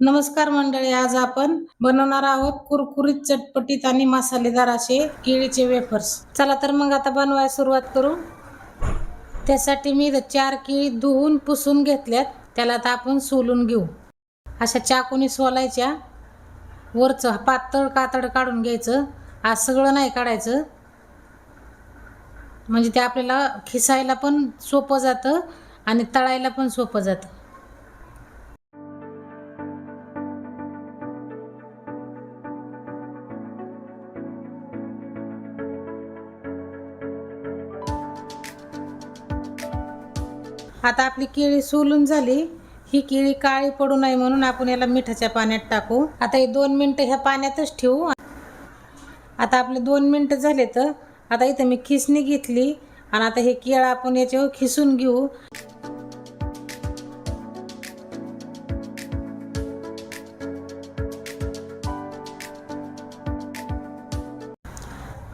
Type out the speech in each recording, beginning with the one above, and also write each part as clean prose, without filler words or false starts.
नमस्कार मंडळी, आज आपण बनवणार आहोत कुरकुरीत, चटपटीत आणि मसालेदार असे केळीचे वेफर्स। चला तर मग आता बनवायला सुरुवात करू। त्यासाठी मी 4 केळी धुवून पुसून घेतल्यात। त्याला आता आपण सोलून घेऊ। अशा चाकूने सोलायच्या, वरचं पातळ कातड काढून घ्यायचं। आज सगळं नाही काढायचं, म्हणजे ते आपल्याला खिसायला पण सोपं जातं आणि तळायला पण सोपं जातं। आता आपली केळी सोलून झाली। ही केळी काळी पडू नये म्हणून आपण याला मिठाच्या पाण्यात टाकू। आता हे 2 मिनिटं ह्या पाण्यातच ठेवू। आता आपले 2 मिनिटं झाले, तर आता इथे मी खिसणी घेतली आणि आता हे केळं आपण याच्यावर खिसून घेऊ।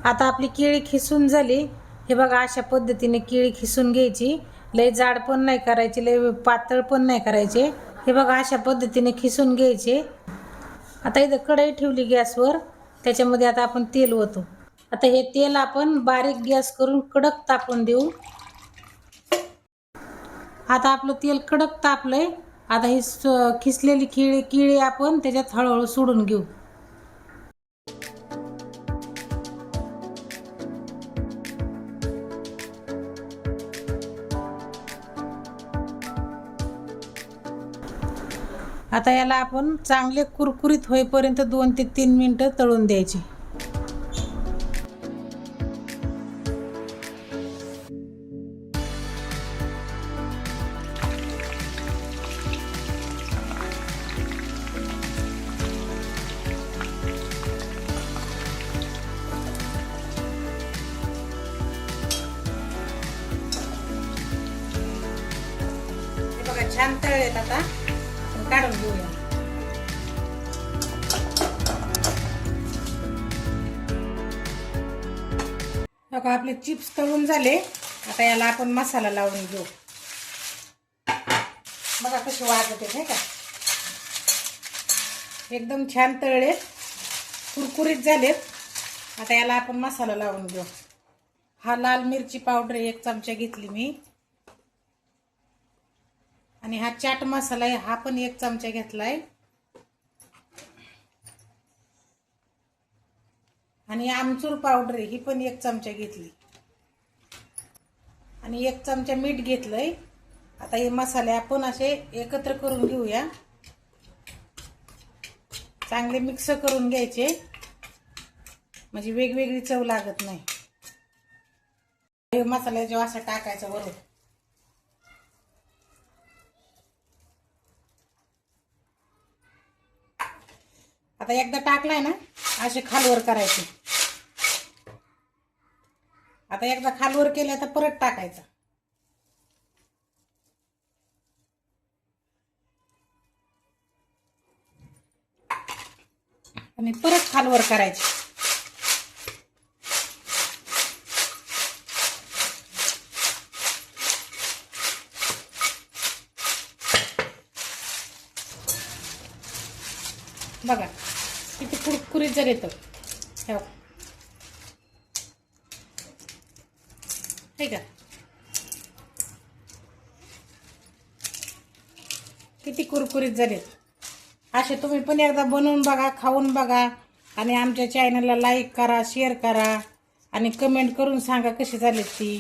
आता आपली केळी खिसून झाली। हे बघा, अशा पद्धतीने केळी खिसून घ्यायची। लय जाड पण नाही करायची, लय पातळ पण नाही करायचे। हे बघा, अशा पद्धतीने खिसून घ्यायचे। आता इथं कढई ठेवली गॅसवर, त्याच्यामध्ये आता आपण तेल ओतू। आता हे तेल आपण बारीक गॅस करून कडक तापवून देऊ। आता आपलं तेल कडक तापलंय। आता ही खिसलेली केळी आपण त्याच्यात हळूहळू सोडून घेऊ। आता याला आपण चांगले कुरकुरीत होईपर्यंत 2 ते 3 मिनिटं तळून द्यायची। हे बघा, छान तळलेत। आता काढून घेऊया। बघा, आपले चिप्स तळून झाले। आता याला आपण मसाला लावून घेऊ। बघा कसे वाजत आहेत, का एकदम छान तळले, कुरकुरीत झालेत। आता याला आपण मसाला लावून घेऊ। हा लाल मिरची पावडर 1 चमचा घेतली मी, आणि हा चाट मसाला आहे, हा पण 1 चमचा घेतलाय, आणि आमचूर पावडर ही पण 1 चमचा घेतली, आणि 1 चमचा मीठ घेतलंय। आता हे मसाले आपण असे एकत्र करून घेऊया। चांगले मिक्स करून घ्यायचे, म्हणजे वेगवेगळी चव लागत नाही। हे मसाल्याच्या असं टाकायचं वरून। आता एकदा टाकलाय ना, असे खालवर करायचे। आता एकदा खालवर केलं तर परत टाकायचं, आणि परत खालवर करायचे। बघा किती कुरकुरीत जर येतं, ठीक आहे, किती कुरकुरीत झालेत। असे तुम्ही पण एकदा बनवून बघा, खाऊन बघा, आणि आमच्या चॅनलला लाईक करा, शेअर करा, आणि कमेंट करून सांगा कशी झालीत ती।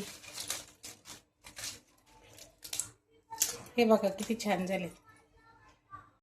हे बघा किती छान झाले।